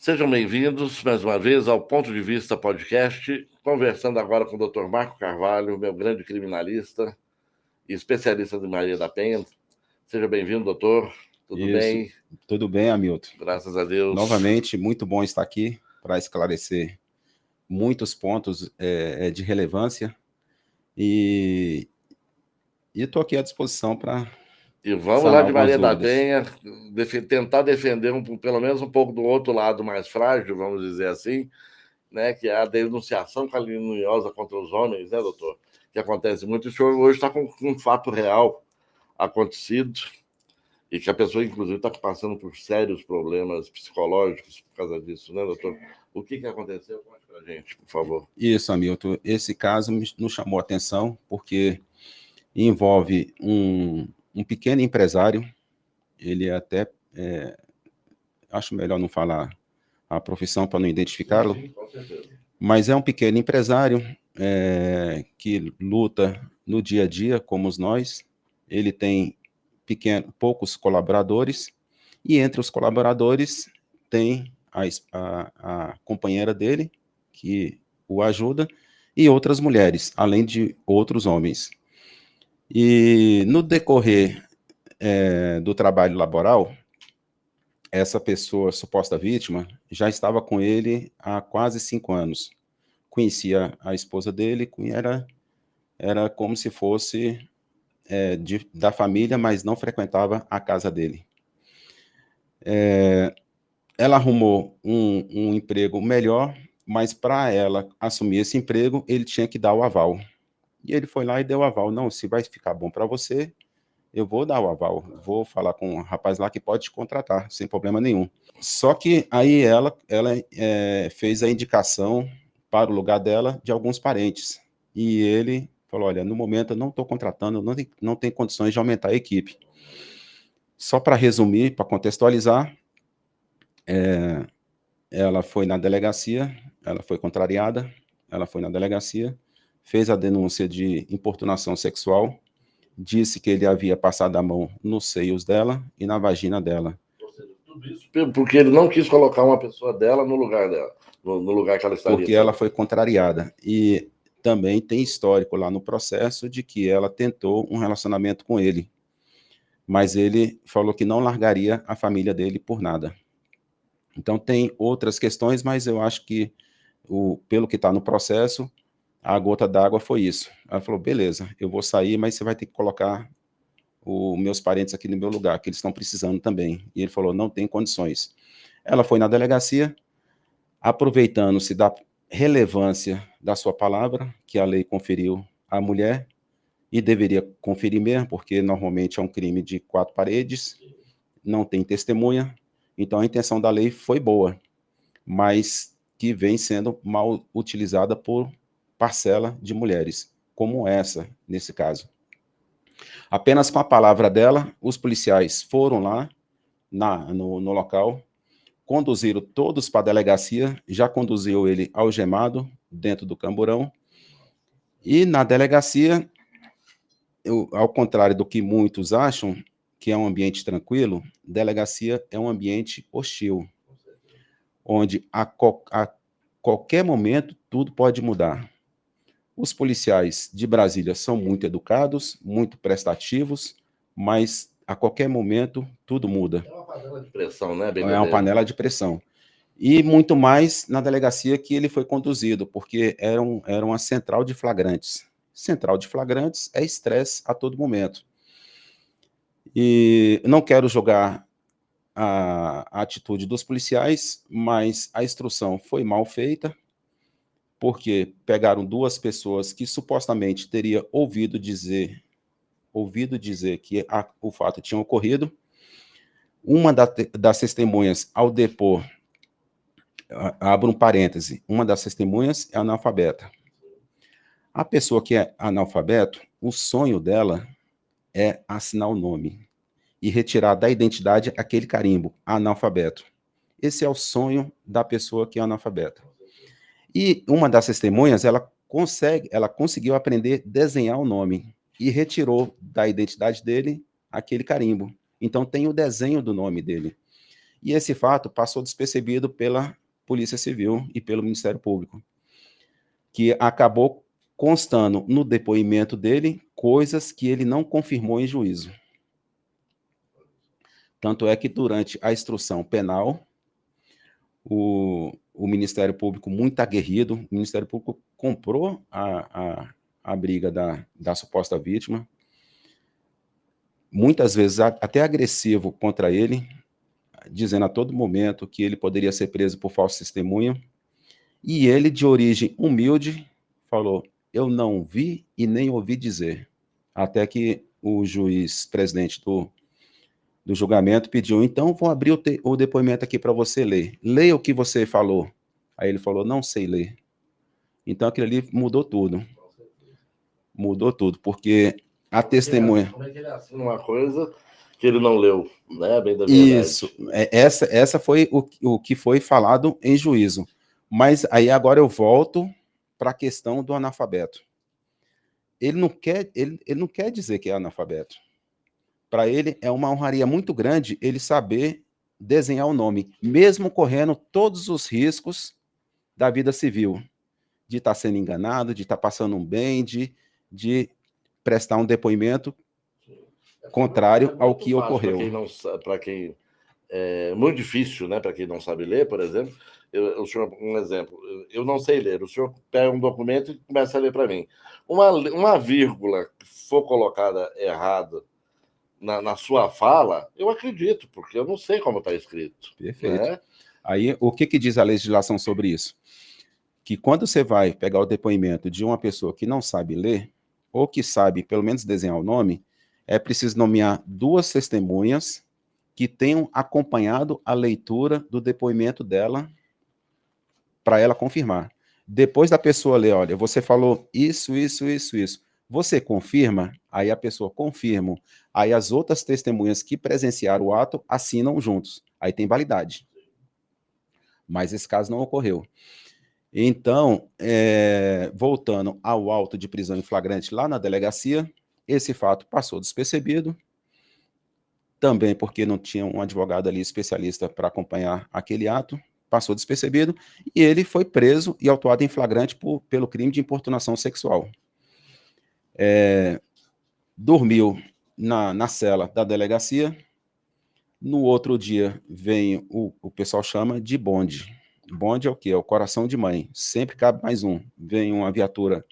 Sejam bem-vindos mais uma vez ao Ponto de Vista Podcast, conversando agora com o Dr. Marco Carvalho, meu grande criminalista e especialista de Maria da Penha. Seja bem-vindo, doutor. Tudo Isso. bem? Tudo bem, Hamilton. Graças a Deus. Novamente, muito bom estar aqui para esclarecer muitos pontos de relevância e estou aqui à disposição para E vamos lá sanar de algumas Maria da dúvidas. Penha, tentar defender pelo menos um pouco do outro lado mais frágil, vamos dizer assim, né, que é a denunciação caluniosa contra os homens, né, doutor? Que acontece muito. O senhor hoje está com um fato real acontecido e que a pessoa, inclusive, está passando por sérios problemas psicológicos por causa disso, né, doutor? O que aconteceu? Conte para a gente, por favor. Isso, Hamilton. Esse caso nos chamou a atenção porque envolve um pequeno empresário. Ele até, acho melhor não falar a profissão para não identificá-lo, Com certeza. Mas é um pequeno empresário que luta no dia a dia, como nós. Ele tem poucos colaboradores, e entre os colaboradores tem a companheira dele, que o ajuda, e outras mulheres, além de outros homens. E no decorrer do trabalho laboral, essa pessoa, suposta vítima, já estava com ele há quase 5 anos. Conhecia a esposa dele, era como se fosse da família, mas não frequentava a casa dele. Ela arrumou um emprego melhor, mas para ela assumir esse emprego, ele tinha que dar o aval. E ele foi lá e deu o aval. Não, se vai ficar bom para você, eu vou dar o aval. Vou falar com o rapaz lá que pode te contratar, sem problema nenhum. Só que aí ela fez a indicação para o lugar dela de alguns parentes. E ele falou, olha, no momento eu não estou contratando, não tem condições de aumentar a equipe. Só para resumir, para contextualizar, ela foi na delegacia, ela foi contrariada, ela foi na delegacia, fez a denúncia de importunação sexual, disse que ele havia passado a mão nos seios dela e na vagina dela. Ou seja, tudo isso porque ele não quis colocar uma pessoa dela no lugar dela, no lugar que ela estaria. Porque ela foi contrariada. E também tem histórico lá no processo de que ela tentou um relacionamento com ele, mas ele falou que não largaria a família dele por nada. Então tem outras questões, mas eu acho que, pelo que está no processo, a gota d'água foi isso. Ela falou, beleza, eu vou sair, mas você vai ter que colocar os meus parentes aqui no meu lugar, que eles estão precisando também. E ele falou, não tem condições. Ela foi na delegacia, aproveitando-se da relevância da sua palavra, que a lei conferiu à mulher, e deveria conferir mesmo, porque normalmente é um crime de 4 paredes, não tem testemunha, então a intenção da lei foi boa, mas que vem sendo mal utilizada por parcela de mulheres, como essa, nesse caso. Apenas com a palavra dela, os policiais foram lá no local, conduziram todos para a delegacia, já conduziu ele algemado dentro do camburão, e na delegacia, ao contrário do que muitos acham, que é um ambiente tranquilo, delegacia é um ambiente hostil, onde a qualquer momento tudo pode mudar. Os policiais de Brasília são muito educados, muito prestativos, mas a qualquer momento tudo muda. É uma panela de pressão, né? É uma panela de pressão. E muito mais na delegacia que ele foi conduzido, porque era uma central de flagrantes. Central de flagrantes é estresse a todo momento. E não quero jogar a atitude dos policiais, mas a instrução foi mal feita, porque pegaram 2 pessoas que supostamente teria ouvido dizer que o fato tinha ocorrido. Uma das testemunhas, ao depor, abro um parêntese, uma das testemunhas é analfabeta. A pessoa que é analfabeto, o sonho dela é assinar o nome e retirar da identidade aquele carimbo, analfabeto. Esse é o sonho da pessoa que é analfabeta. E uma das testemunhas, ela conseguiu aprender a desenhar o nome e retirou da identidade dele aquele carimbo. Então tem o desenho do nome dele. E esse fato passou despercebido pela Polícia Civil e pelo Ministério Público, que acabou constando no depoimento dele coisas que ele não confirmou em juízo. Tanto é que durante a instrução penal, o Ministério Público, muito aguerrido, o Ministério Público comprou a briga da suposta vítima, muitas vezes até agressivo contra ele, dizendo a todo momento que ele poderia ser preso por falso testemunho, e ele, de origem humilde, falou: eu não vi e nem ouvi dizer. Até que o juiz presidente do julgamento pediu: então vou abrir o depoimento aqui para você ler. Leia o que você falou. Aí ele falou: não sei ler. Então aquilo ali mudou tudo. Mudou tudo, porque a testemunha... Como é que ele assina uma coisa que ele não leu, né? Bem da verdade. Isso, essa foi o que foi falado em juízo. Mas aí agora eu volto para a questão do analfabeto. Ele não quer dizer que é analfabeto. Para ele é uma honraria muito grande ele saber desenhar o nome, mesmo correndo todos os riscos da vida civil, de estar sendo enganado, de estar passando um bem, de prestar um depoimento contrário ao que ocorreu. Para quem é muito difícil, né? Para quem não sabe ler, por exemplo, o senhor, um exemplo, eu não sei ler, o senhor pega um documento e começa a ler para mim. Uma vírgula que for colocada errada na sua fala, eu acredito, porque eu não sei como está escrito. Perfeito. Né? Aí, o que diz a legislação sobre isso? Que quando você vai pegar o depoimento de uma pessoa que não sabe ler, ou que sabe pelo menos desenhar o nome, é preciso nomear 2 testemunhas que tenham acompanhado a leitura do depoimento dela para ela confirmar. Depois da pessoa ler: olha, você falou isso, isso, isso, isso. Você confirma? Aí a pessoa confirma. Aí as outras testemunhas que presenciaram o ato assinam juntos. Aí tem validade. Mas esse caso não ocorreu. Então, voltando ao auto de prisão em flagrante lá na delegacia, esse fato passou despercebido, também porque não tinha um advogado ali especialista para acompanhar aquele ato, passou despercebido, e ele foi preso e autuado em flagrante pelo crime de importunação sexual. Dormiu na cela da delegacia. No outro dia, vem o pessoal chama de bonde. Bonde é o quê? É o coração de mãe. Sempre cabe mais um. Vem uma viatura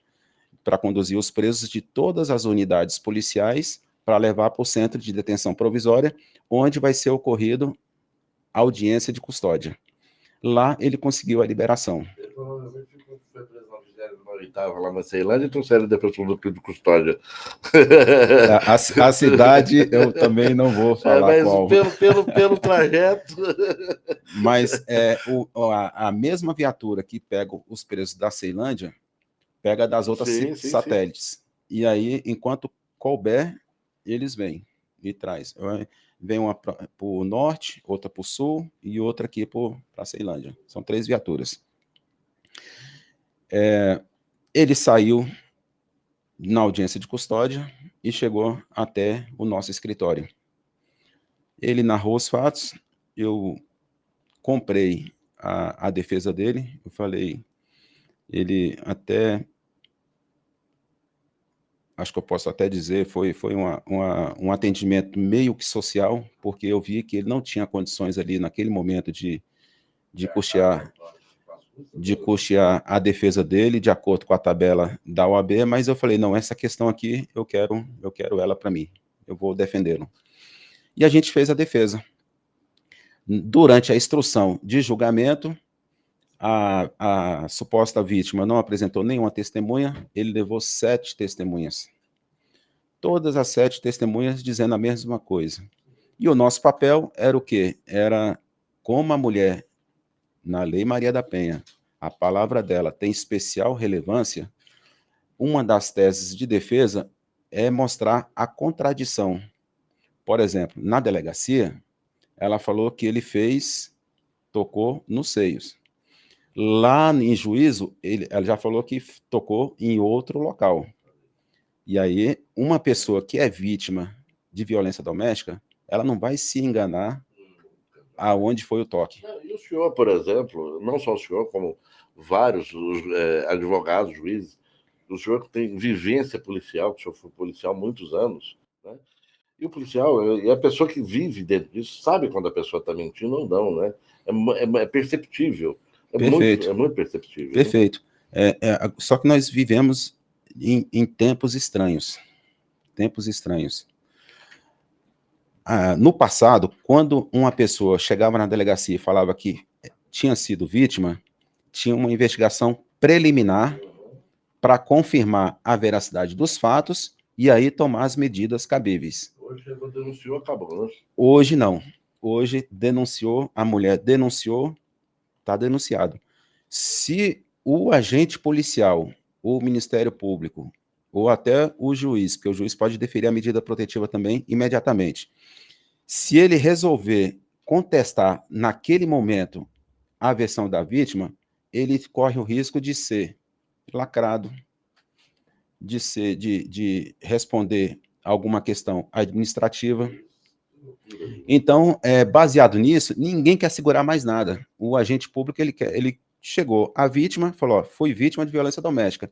para conduzir os presos de todas as unidades policiais para levar para o centro de detenção provisória, onde vai ser ocorrido a audiência de custódia. Lá ele conseguiu a liberação. Ele provavelmente foi preso na 28ª lá na Ceilândia e trouxeram depois para o núcleo de custódia. A cidade eu também não vou falar mas qual. Pelo trajeto... Mas a mesma viatura que pega os presos da Ceilândia, pega das outras satélites. Sim. E aí, enquanto couber, eles vêm e traz. Vem uma para o norte, outra para o sul e outra aqui para a Ceilândia. São 3 viaturas. Ele saiu na audiência de custódia e chegou até o nosso escritório. Ele narrou os fatos, eu comprei a defesa dele, eu falei, ele até... acho que eu posso até dizer, foi um atendimento meio que social, porque eu vi que ele não tinha condições ali naquele momento de custear a defesa dele, de acordo com a tabela da OAB, mas eu falei: não, essa questão aqui eu quero ela para mim, eu vou defendê-lo. E a gente fez a defesa. Durante a instrução de julgamento, a suposta vítima não apresentou nenhuma testemunha, ele levou 7 testemunhas. Todas as 7 testemunhas dizendo a mesma coisa. E o nosso papel era o quê? Era como a mulher, na Lei Maria da Penha, a palavra dela tem especial relevância, uma das teses de defesa é mostrar a contradição. Por exemplo, na delegacia, ela falou que ele tocou nos seios. Lá em juízo, ela já falou que tocou em outro local. E aí, uma pessoa que é vítima de violência doméstica, ela não vai se enganar aonde foi o toque. E o senhor, por exemplo, não só o senhor, como vários advogados, juízes, o senhor que tem vivência policial, que o senhor foi policial há muitos anos, né? E o policial, e a pessoa que vive dentro disso, sabe quando a pessoa está mentindo ou não, né? É perceptível. Perfeito. É muito perceptível. Perfeito. Só que nós vivemos em tempos estranhos. Tempos estranhos. No passado, quando uma pessoa chegava na delegacia e falava que tinha sido vítima, tinha uma investigação preliminar para confirmar a veracidade dos fatos e aí tomar as medidas cabíveis. Hoje denunciou, acabou, né? Hoje não. Hoje denunciou, a mulher denunciou, está denunciado. Se o agente policial, o Ministério Público, ou até o juiz, porque o juiz pode deferir a medida protetiva também imediatamente, se ele resolver contestar naquele momento a versão da vítima, ele corre o risco de ser lacrado, de responder alguma questão administrativa. Então, baseado nisso, ninguém quer segurar mais nada. O agente público, ele chegou, a vítima falou, ó, fui vítima de violência doméstica.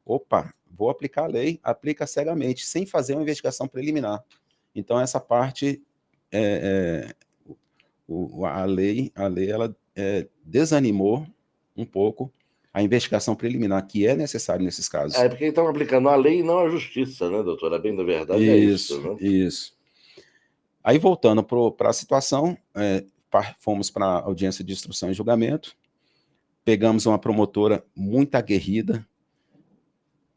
Opa, vou aplicar a lei, aplica cegamente, sem fazer uma investigação preliminar. Então, essa parte, a lei ela desanimou um pouco a investigação preliminar, que é necessário nesses casos. Porque estão aplicando a lei e não a justiça, né, doutor? A bem da verdade é isso. Né? Isso. Aí, voltando para a situação, fomos para a audiência de instrução e julgamento, pegamos uma promotora muito aguerrida,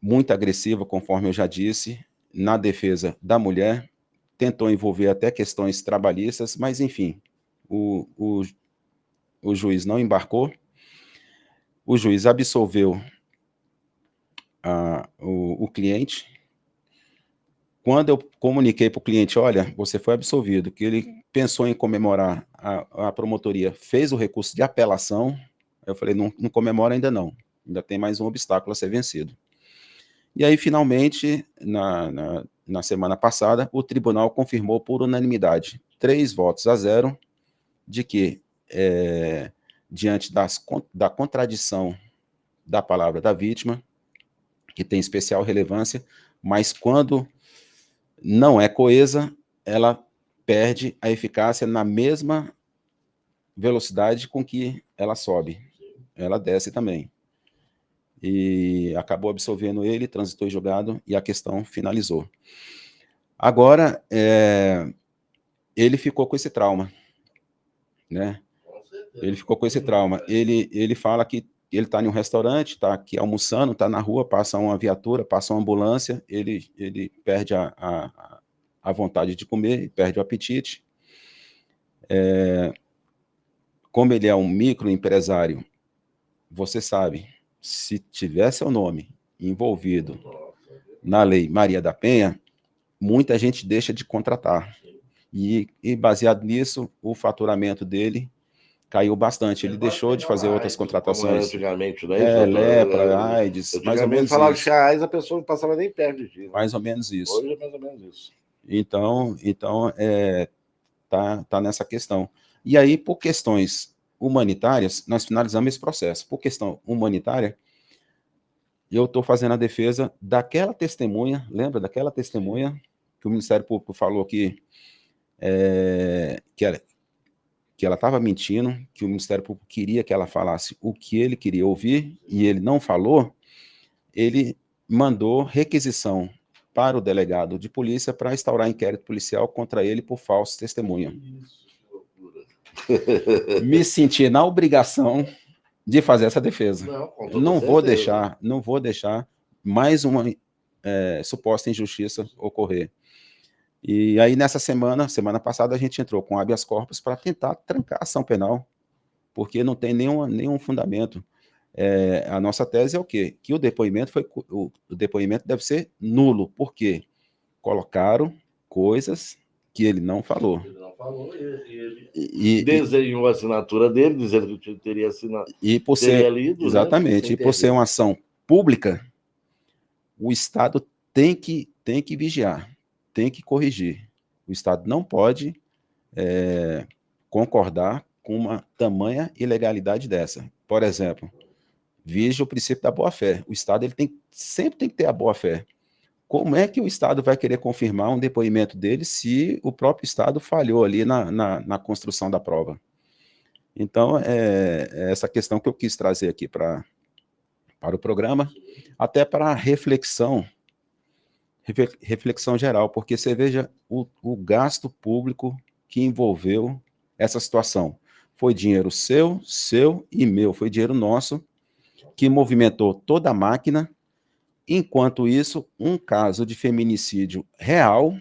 muito agressiva, conforme eu já disse, na defesa da mulher, tentou envolver até questões trabalhistas, mas, enfim, o juiz não embarcou, o juiz absolveu o cliente. Quando eu comuniquei para o cliente, olha, você foi absolvido, que ele pensou em comemorar, a promotoria fez o recurso de apelação, eu falei, não comemora ainda não, ainda tem mais um obstáculo a ser vencido. E aí, finalmente, na semana passada, o tribunal confirmou por unanimidade, 3-0, de que, diante da contradição da palavra da vítima, que tem especial relevância, mas quando não é coesa, ela perde a eficácia na mesma velocidade com que ela sobe. Ela desce também. E acabou absolvendo ele, transitou em julgado e a questão finalizou. Agora, ele ficou com esse trauma, né? Ele ficou com esse trauma. Ele fala que ele está em um restaurante, está aqui almoçando, está na rua, passa uma viatura, passa uma ambulância, ele perde a vontade de comer, perde o apetite. Como ele é um microempresário, você sabe, se tiver seu nome envolvido na lei Maria da Penha, muita gente deixa de contratar. E baseado nisso, o faturamento dele caiu bastante. Ele deixou de fazer outras contratações. Antigamente, não é isso? Lepra, AIDS, mais ou menos falava isso. que a AIDS a pessoa não passava nem perto de ti. Né? Mais ou menos isso. Hoje é mais ou menos isso. Então tá nessa questão. E aí, por questões humanitárias, nós finalizamos esse processo. Por questão humanitária, eu estou fazendo a defesa daquela testemunha, lembra daquela testemunha que o Ministério Público falou que ela estava mentindo, que o Ministério Público queria que ela falasse o que ele queria ouvir, e ele não falou, ele mandou requisição para o delegado de polícia para instaurar inquérito policial contra ele por falso testemunha. Me senti na obrigação de fazer essa defesa. Não vou deixar mais uma suposta injustiça ocorrer. E aí, nessa semana passada, a gente entrou com habeas corpus para tentar trancar a ação penal, porque não tem nenhum fundamento. A nossa tese é o quê? Que o depoimento deve ser nulo, porque colocaram coisas que ele não falou. Ele não falou, ele desenhou a assinatura dele, dizendo que teria assinado. E por ser, lido, exatamente, né? E por ser uma ação pública, o Estado tem que vigiar, tem que corrigir. O Estado não pode concordar com uma tamanha ilegalidade dessa. Por exemplo, vige o princípio da boa-fé. O Estado sempre tem que ter a boa-fé. Como é que o Estado vai querer confirmar um depoimento dele se o próprio Estado falhou ali na construção da prova? Então, é essa questão que eu quis trazer aqui para o programa, até para reflexão geral, porque você veja o gasto público que envolveu essa situação. Foi dinheiro seu e meu, foi dinheiro nosso, que movimentou toda a máquina. Enquanto isso, um caso de feminicídio real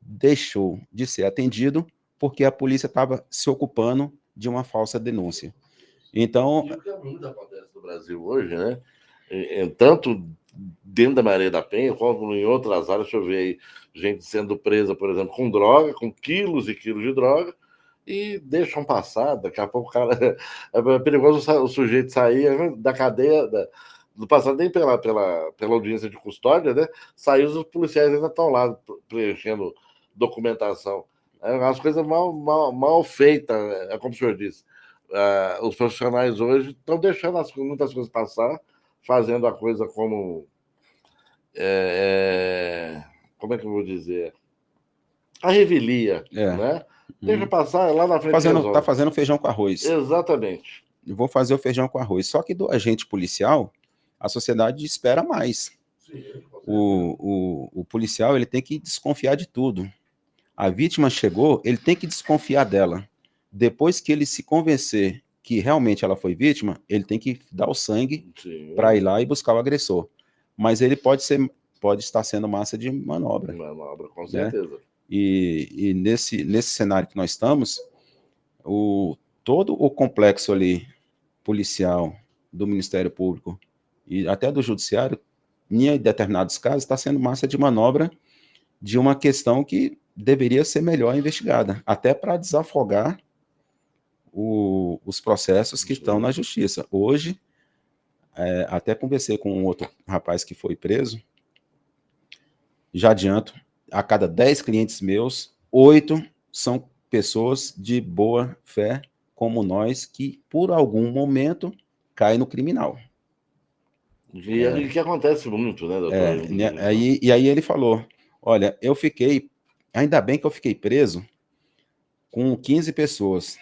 deixou de ser atendido porque a polícia estava se ocupando de uma falsa denúncia. Então, e o que muito acontece no Brasil hoje, né? Tanto dentro da Maria da Penha, como em outras áreas, deixa eu ver aí, gente sendo presa, por exemplo, com droga, com quilos e quilos de droga, e deixam passar, daqui a pouco o cara... É perigoso o sujeito sair da cadeia, do passado nem pela audiência de custódia, né? Saiu, os policiais ainda estão lá preenchendo documentação. As coisas mal feitas, é como o senhor disse. Os profissionais hoje estão deixando muitas coisas passar, fazendo a coisa como... como é que eu vou dizer? A revelia, né? Deixa passar, lá na frente tá fazendo feijão com arroz. Exatamente. Eu vou fazer o feijão com arroz. Só que do agente policial, a sociedade espera mais. Sim, o policial ele tem que desconfiar de tudo. A vítima chegou, ele tem que desconfiar dela. Depois que ele se convencer que realmente ela foi vítima, ele tem que dar o sangue para ir lá e buscar o agressor. Mas ele pode estar sendo massa de manobra. Manobra, com certeza. Né? E nesse cenário que nós estamos, todo o complexo ali policial, do Ministério Público e até do Judiciário, em determinados casos, está sendo massa de manobra de uma questão que deveria ser melhor investigada, até para desafogar os processos que estão na justiça. Hoje, até conversei com um outro rapaz que foi preso, já adianto, a cada 10 clientes meus, 8 são pessoas de boa fé, como nós, que por algum momento caem no criminal. E que acontece muito, né, doutor? E aí ele falou, olha, ainda bem que eu fiquei preso com 15 pessoas,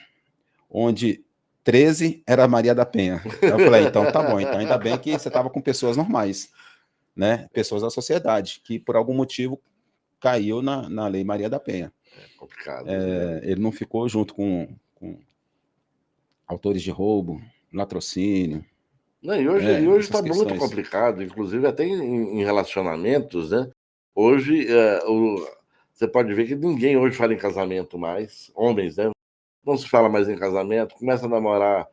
onde 13 era Maria da Penha. Eu falei, então tá bom, então ainda bem que você estava com pessoas normais, né? Pessoas da sociedade, que por algum motivo caiu na lei Maria da Penha. É complicado. Ele não ficou junto com autores de roubo, latrocínio. Não, e hoje está muito complicado, inclusive até em relacionamentos, né? Hoje, você pode ver que ninguém hoje fala em casamento mais, homens, né? Não se fala mais em casamento, começa a namorar,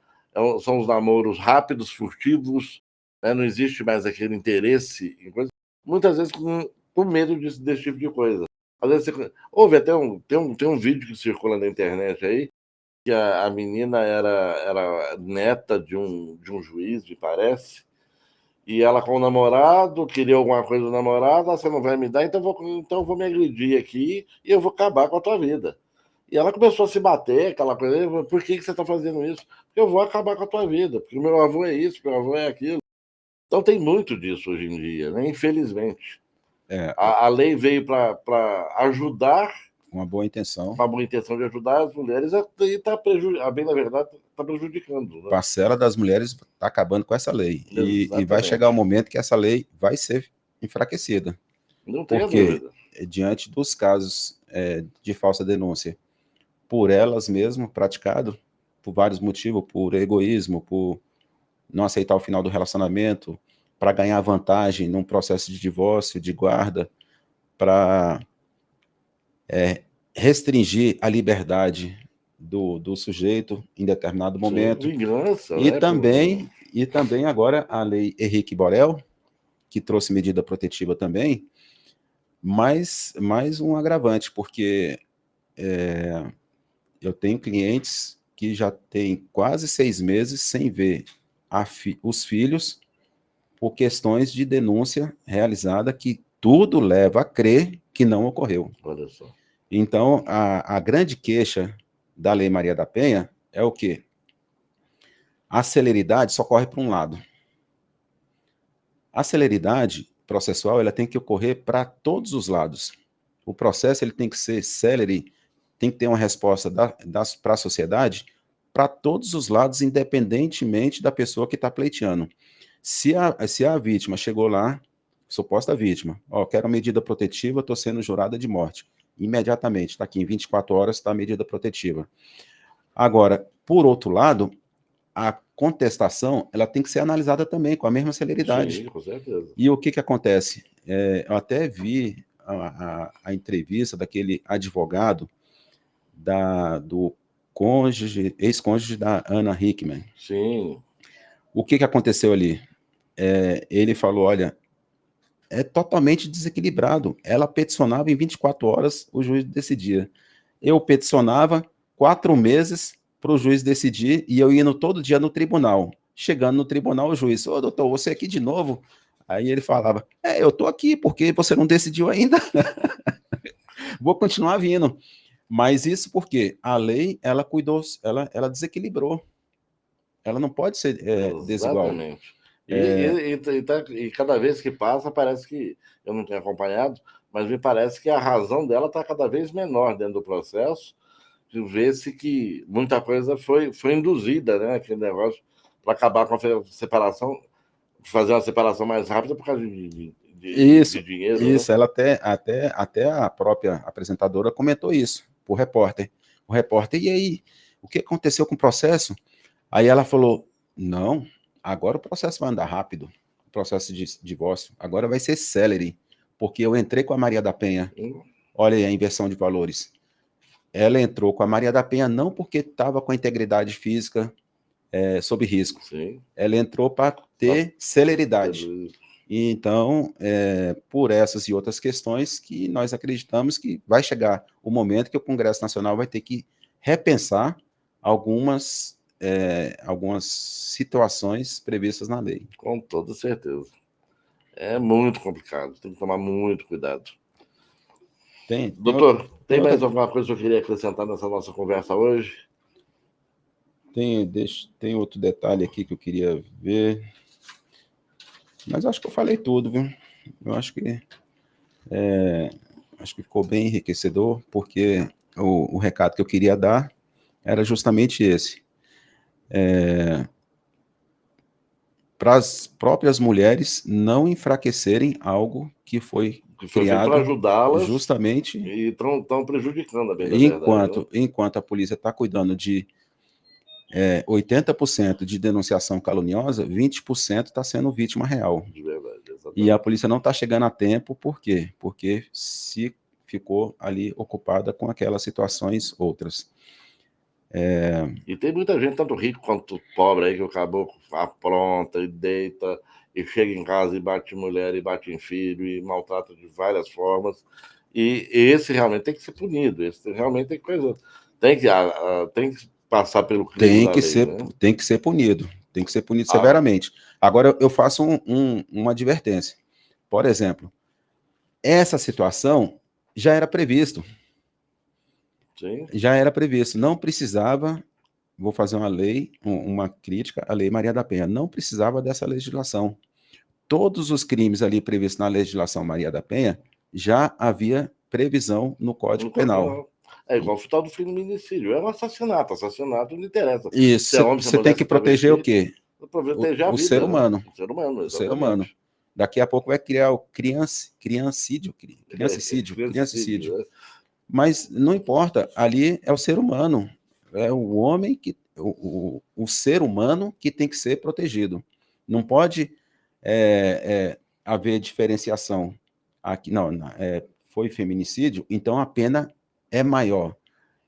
são os namoros rápidos, furtivos, né? Não existe mais aquele interesse em coisas, muitas vezes com medo desse tipo de coisa. Às vezes houve até tem um vídeo que circula na internet aí, que a menina era neta de um juiz, me parece, e ela com o namorado, queria alguma coisa do namorado, você não vai me dar, então eu vou me agredir aqui e eu vou acabar com a tua vida. E ela começou a se bater, aquela coisa, por que você está fazendo isso? Porque eu vou acabar com a tua vida, porque meu avô é isso, meu avô é aquilo. Então tem muito disso hoje em dia, né? Infelizmente. A lei veio para ajudar, uma boa intenção. Uma boa intenção de ajudar as mulheres, e está prejudicando, bem na verdade, está prejudicando. Né? Parcela das mulheres está acabando com essa lei. E vai chegar o momento que essa lei vai ser enfraquecida. Não tenho dúvida. Diante dos casos de falsa denúncia, por elas mesmas, praticado, por vários motivos, por egoísmo, por não aceitar o final do relacionamento, para ganhar vantagem num processo de divórcio, de guarda, para restringir a liberdade do sujeito em determinado momento. Sim, vingança, e também agora a lei Henrique Borel, que trouxe medida protetiva também, mais um agravante, porque eu tenho clientes que já têm quase 6 meses sem ver os filhos por questões de denúncia realizada que tudo leva a crer que não ocorreu. Olha só. Então, a grande queixa da Lei Maria da Penha é o quê? A celeridade só corre para um lado. A celeridade processual ela tem que ocorrer para todos os lados. O processo ele tem que ser célere, tem que ter uma resposta para a sociedade para todos os lados, independentemente da pessoa que está pleiteando. Se a vítima chegou lá, suposta vítima, quero medida protetiva, estou sendo jurada de morte. Imediatamente, está aqui, em 24 horas está a medida protetiva. Agora, por outro lado, a contestação ela tem que ser analisada também com a mesma celeridade. Sim, com certeza. E o que acontece? Eu até vi a entrevista daquele advogado do ex-cônjuge da Ana Hickman. Sim. O que aconteceu ali? Ele falou, olha, é totalmente desequilibrado. Ela peticionava em 24 horas, o juiz decidia. Eu peticionava 4 meses para o juiz decidir e eu ia todo dia no tribunal. Chegando no tribunal, o juiz, doutor, você aqui de novo? Aí ele falava, eu tô aqui porque você não decidiu ainda. Vou continuar vindo. Mas isso porque a lei, ela cuidou, ela desequilibrou. Ela não pode ser desigual. Exatamente. E cada vez que passa, parece que, eu não tenho acompanhado, mas me parece que a razão dela está cada vez menor dentro do processo, de ver-se que muita coisa foi induzida, né? Aquele negócio para acabar com a separação, fazer uma separação mais rápida por causa de dinheiro. Isso, né? ela até a própria apresentadora comentou isso para o repórter. O repórter, e aí, o que aconteceu com o processo? Aí ela falou, não, agora o processo vai andar rápido, o processo de divórcio, agora vai ser célere, porque eu entrei com a Maria da Penha, olha aí a inversão de valores. Ela entrou com a Maria da Penha não porque estava com a integridade física sob risco. Sim. Ela entrou para ter celeridade. E então, por essas e outras questões que nós acreditamos que vai chegar o momento que o Congresso Nacional vai ter que repensar algumas situações previstas na lei. Com toda certeza. É muito complicado, tem que tomar muito cuidado. Doutor, tem mais alguma coisa que eu queria acrescentar nessa nossa conversa hoje? Tem outro detalhe aqui que eu queria ver, mas acho que eu falei tudo, viu? Eu acho que ficou bem enriquecedor, porque o recado que eu queria dar era justamente esse. Para as próprias mulheres não enfraquecerem algo que foi criado para ajudá-las justamente e estão prejudicando a bem da verdade, né? Enquanto a polícia está cuidando de 80% de denunciação caluniosa, 20% está sendo vítima real. De verdade, exatamente. E a polícia não está chegando a tempo, por quê? Porque se ficou ali ocupada com aquelas situações outras. E tem muita gente, tanto rico quanto pobre, aí que o caboclo apronta e deita, e chega em casa e bate em mulher, e bate em filho, e maltrata de várias formas. E esse realmente tem que ser punido, esse realmente tem coisa. Tem que passar pelo crime da lei, né? Tem que ser punido severamente. Agora, eu faço uma advertência. Por exemplo, essa situação já era previsto. Sim. Já era previsto. Não precisava, vou fazer uma crítica à Lei Maria da Penha, não precisava dessa legislação. Todos os crimes ali previstos na legislação Maria da Penha já havia previsão no Código Penal. É igual o tal do feminicídio. É um assassinato. Assassinato não interessa. Isso. Você tem que proteger o quê? Proteger a vida, o ser humano. Né? O ser humano, exatamente. O ser humano. Daqui a pouco vai criar o criancídio. Criancicídio. Mas não importa, ali é o ser humano. É o homem o ser humano que tem que ser protegido. Não pode haver diferenciação. Aqui, foi feminicídio, então a pena é maior.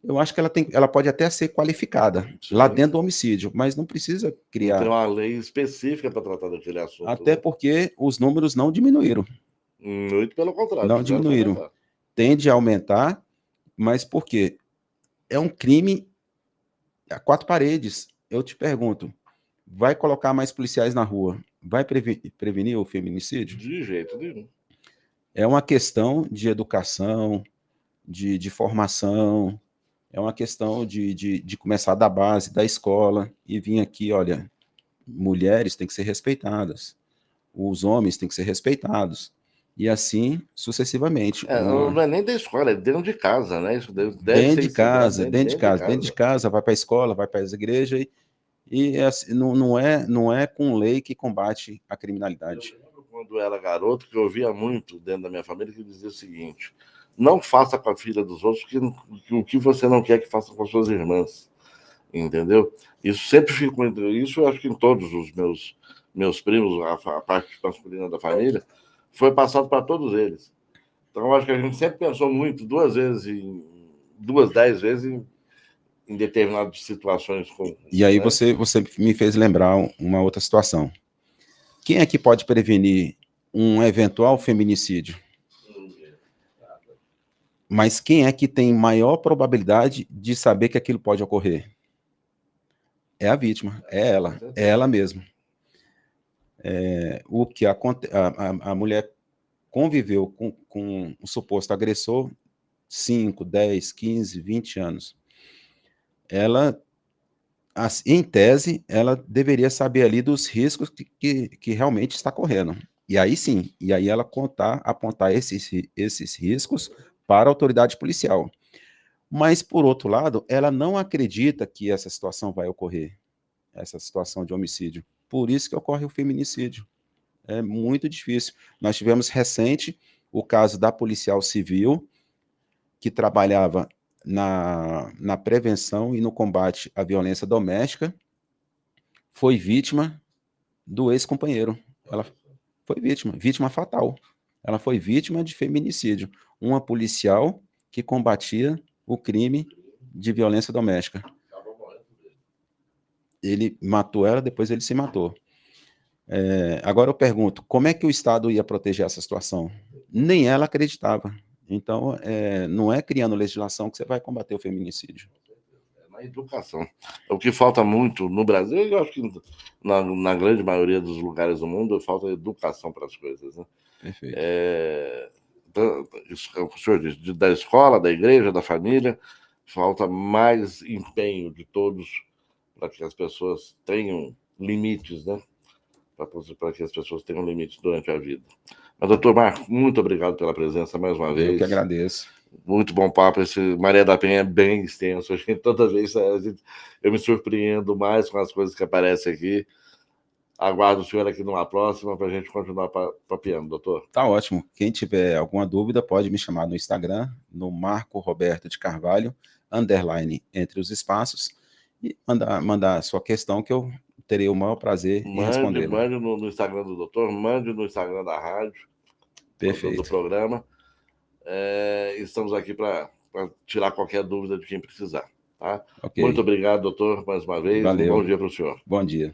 Eu acho que ela pode até ser qualificada. Sim. Lá dentro do homicídio, mas não precisa criar. Não tem uma lei específica para tratar daquele assunto. Até porque os números não diminuíram. Muito pelo contrário. Não diminuíram. Tende a aumentar, mas por quê? É um crime a 4 paredes. Eu te pergunto, vai colocar mais policiais na rua? Vai prevenir o feminicídio? De jeito nenhum. É uma questão de educação, de formação, É uma questão de começar da base, da escola, e vir aqui, olha, mulheres têm que ser respeitadas, os homens têm que ser respeitados, e assim sucessivamente. Não é nem da escola, é dentro de casa, né? Isso deve Dentro ser de ensinado casa, dentro, dentro de dentro de casa, dentro de casa. casa, vai para a escola, vai para as igrejas, e assim, não é com lei que combate a Eu criminalidade. lembro quando eu era garoto que eu ouvia muito dentro da minha família que dizia o seguinte: não faça com a filha dos outros o que você não quer que faça com as suas irmãs, entendeu? Isso sempre ficou entre isso, eu acho que em todos os meus primos, a parte masculina da família, foi passado para todos eles. Então, eu acho que a gente sempre pensou muito, duas, 10 vezes em determinadas situações, E aí né? você me fez lembrar uma outra situação. Quem é que pode prevenir um eventual feminicídio? Mas quem é que tem maior probabilidade de saber que aquilo pode ocorrer? É a vítima, Com é certeza. ela mesma. O que a mulher conviveu com o suposto agressor 5, 10, 15, 20 anos. Ela, em tese, ela deveria saber ali dos riscos que realmente está correndo. E aí sim, e aí ela apontar esses riscos para a autoridade policial. Mas, por outro lado, ela não acredita que essa situação vai ocorrer, essa situação de homicídio. Por isso que ocorre o feminicídio. É muito difícil. Nós tivemos recente o caso da policial civil, que trabalhava na prevenção e no combate à violência doméstica, foi vítima do ex-companheiro. Ela foi vítima fatal. Ela foi vítima de feminicídio. Uma policial que combatia o crime de violência doméstica. Ele matou ela, depois ele se matou. Agora eu pergunto, como é que o Estado ia proteger essa situação? Nem ela acreditava. Então, não é criando legislação que você vai combater o feminicídio. Na educação. O que falta muito no Brasil, eu acho que na grande maioria dos lugares do mundo, falta educação para as coisas. Né? Perfeito. Isso, o senhor diz, da escola, da igreja, da família, falta mais empenho de todos para que as pessoas tenham limites, né? Para que as pessoas tenham limites durante a vida. Mas, doutor Marco, muito obrigado pela presença mais uma Eu que vez. agradeço. Muito bom papo. Esse Maria da Penha é bem extenso. Acho que toda vez eu me surpreendo mais com as coisas que aparecem aqui. Aguardo o senhor aqui numa próxima para a gente continuar papeando, doutor. Tá ótimo. Quem tiver alguma dúvida pode me chamar no Instagram, no Marco Roberto de Carvalho, _ entre os espaços, e mandar a sua questão que eu terei o maior prazer em respondê-la. Mande no Instagram do doutor, mande no Instagram da rádio, do Perfeito. programa. Estamos aqui para tirar qualquer dúvida de quem precisar. Tá? Ok. Muito obrigado, doutor, mais uma vez. Um bom Valeu. dia para o senhor. Bom dia.